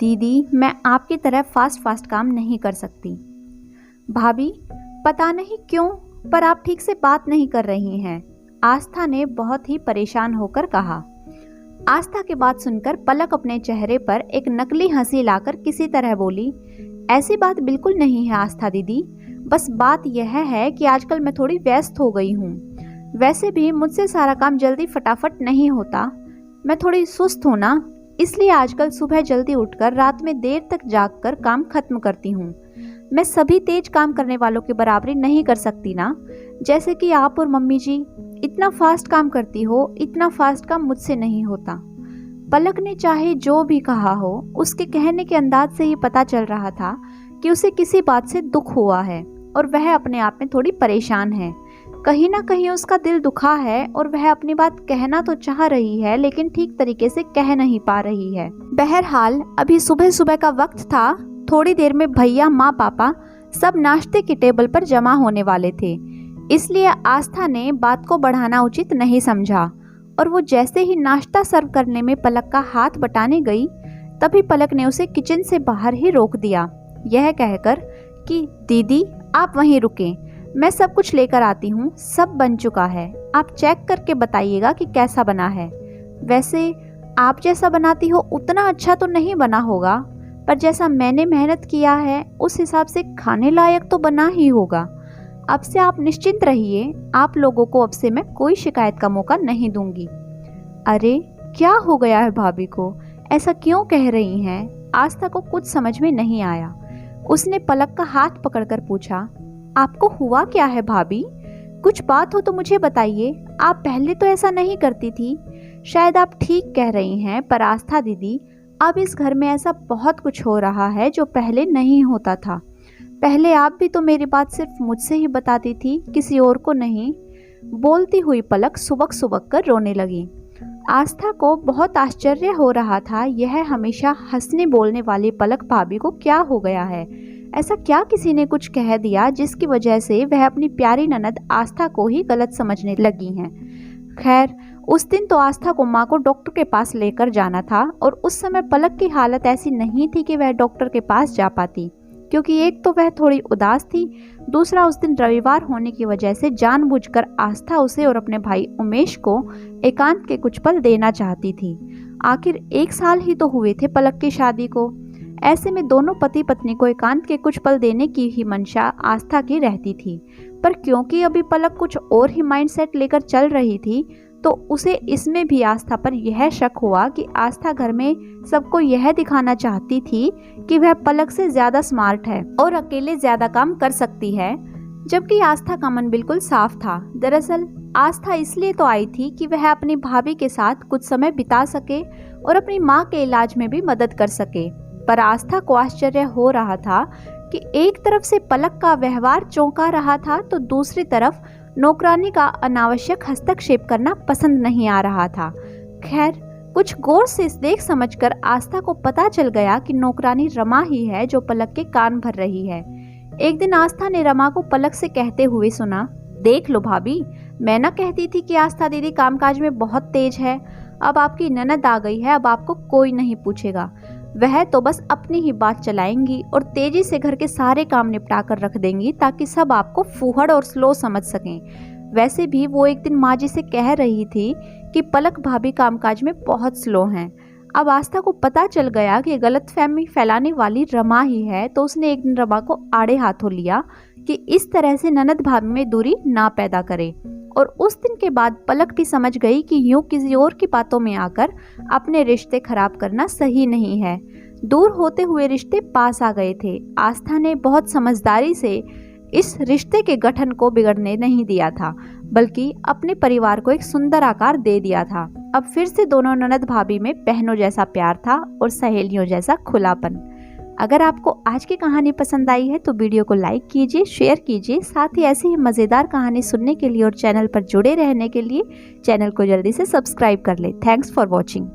दीदी, मैं आपकी तरह फास्ट फास्ट काम नहीं कर सकती। भाभी, पता नहीं क्यों पर आप ठीक से बात नहीं कर रही हैं, आस्था ने बहुत ही परेशान होकर कहा। आस्था की बात सुनकर पलक अपने चेहरे पर एक नकली हंसी लाकर किसी तरह बोली, ऐसी बात बिल्कुल नहीं है आस्था दीदी, बस बात यह है कि आजकल मैं थोड़ी व्यस्त हो गई हूँ। वैसे भी मुझसे सारा काम जल्दी फटाफट नहीं होता, मैं थोड़ी सुस्त हूँ ना, इसलिए आजकल सुबह जल्दी उठकर रात में देर तक जागकर काम खत्म करती हूँ। मैं सभी तेज काम करने वालों की बराबरी नहीं कर सकती ना, जैसे कि आप और मम्मी जी इतना फास्ट काम करती हो, इतना फास्ट काम मुझसे नहीं होता। पलक ने चाहे जो भी कहा हो, उसके कहने के अंदाज से ही पता चल रहा था कि उसे किसी बात से दुख हुआ है और वह अपने आप में थोड़ी परेशान है। कहीं ना कहीं उसका दिल दुखा है और वह अपनी बात कहना तो चाह रही है लेकिन ठीक तरीके से कह नहीं पा रही है। बहरहाल अभी सुबह सुबह का वक्त था, थोड़ी देर में भैया माँ पापा सब नाश्ते की टेबल पर जमा होने वाले थे, इसलिए आस्था ने बात को बढ़ाना उचित नहीं समझा और वो जैसे ही नाश्ता सर्व करने में पलक का हाथ बटाने गई, तभी पलक ने उसे किचन से बाहर ही रोक दिया, यह कहकर कि दीदी आप वहीं रुकें, मैं सब कुछ लेकर आती हूँ, सब बन चुका है, आप चेक करके बताइएगा कि कैसा बना है। वैसे आप जैसा बनाती हो उतना अच्छा तो नहीं बना होगा, पर जैसा मैंने मेहनत किया है उस हिसाब से खाने लायक तो बना ही होगा। अब से आप निश्चिंत रहिए, आप लोगों को अब से मैं कोई शिकायत का मौका नहीं दूंगी। अरे क्या हो गया है भाभी को, ऐसा क्यों कह रही हैं? आस्था को कुछ समझ में नहीं आया। उसने पलक का हाथ पकड़कर पूछा, आपको हुआ क्या है भाभी? कुछ बात हो तो मुझे बताइए, आप पहले तो ऐसा नहीं करती थी। शायद आप ठीक कह रही हैं, पर आस्था दीदी अब इस घर में ऐसा बहुत कुछ हो रहा है जो पहले नहीं होता था। पहले आप भी तो मेरी बात सिर्फ मुझसे ही बताती थी, किसी और को नहीं। बोलती हुई पलक सुबक सुबक कर रोने लगी। आस्था को बहुत आश्चर्य हो रहा था, यह हमेशा हंसने बोलने वाली पलक भाभी को क्या हो गया है? ऐसा क्या किसी ने कुछ कह दिया जिसकी वजह से वह अपनी प्यारी ननद आस्था को ही गलत समझने लगी हैं? खैर, उस दिन तो आस्था को माँ को डॉक्टर के पास लेकर जाना था और उस समय पलक की हालत ऐसी नहीं थी कि वह डॉक्टर के पास जा पाती, क्योंकि एक तो वह थोड़ी उदास थी, दूसरा उस दिन रविवार होने की वजह से जानबूझकर आस्था उसे और अपने भाई उमेश को एकांत के कुछ पल देना चाहती थी। आखिर 1 साल ही तो हुए थे पलक की शादी को, ऐसे में दोनों पति पत्नी को एकांत के कुछ पल देने की ही मंशा आस्था की रहती थी। पर क्योंकि अभी पलक कुछ और ही माइंडसेट लेकर चल रही थी, तो उसे इसमें भी आस्था पर यह शक हुआ कि आस्था घर में सबको यह दिखाना चाहती थी कि वह पलक से ज्यादा स्मार्ट है और अकेले ज्यादा काम कर सकती है, जबकि आस्था का मन बिल्कुल साफ था। दरअसल आस्था इसलिए तो आई थी कि वह अपनी भाभी के साथ कुछ समय बिता सके और अपनी माँ के इलाज में भी मदद कर सके। पर आस्था को आश्चर्य हो रहा था कि एक तरफ से पलक का व्यवहार चौंका रहा था, तो दूसरी तरफ नौकरानी का अनावश्यक हस्तक्षेप करना पसंद नहीं आ रहा था। खैर, कुछ गौर से देख समझकर आस्था को पता चल गया कि नौकरानी रमा ही है जो पलक के कान भर रही है। एक दिन आस्था ने रमा को पलक से कहते हुए सुना, देख लो भाभी, मैं ना कहती थी कि आस्था दीदी कामकाज में बहुत तेज है, अब आपकी ननद आ गई है, अब आपको कोई नहीं पूछेगा, वह तो बस अपनी ही बात चलाएंगी और तेजी से घर के सारे काम निपटा कर रख देंगी ताकि सब आपको फूहड़ और स्लो समझ सकें। वैसे भी वो एक दिन माँ जी से कह रही थी कि पलक भाभी कामकाज में बहुत स्लो हैं। अब आस्था को पता चल गया कि गलतफहमी फैलाने वाली रमा ही है, तो उसने एक दिन रमा को आड़े हाथों लिया कि इस तरह से ननद भाभी में दूरी ना पैदा करे। और उस दिन के बाद पलक भी समझ गई कि यूं किसी और की बातों में आकर अपने रिश्ते खराब करना सही नहीं है। दूर होते हुए रिश्ते पास आ गए थे। आस्था ने बहुत समझदारी से इस रिश्ते के गठन को बिगड़ने नहीं दिया था, बल्कि अपने परिवार को एक सुंदर आकार दे दिया था। अब फिर से दोनों ननद भाभी में बहनों जैसा प्यार था और सहेलियों जैसा खुलापन। अगर आपको आज की कहानी पसंद आई है तो वीडियो को लाइक कीजिए, शेयर कीजिए, साथ ही ऐसी ही मज़ेदार कहानी सुनने के लिए और चैनल पर जुड़े रहने के लिए चैनल को जल्दी से सब्सक्राइब कर ले। Thanks for watching.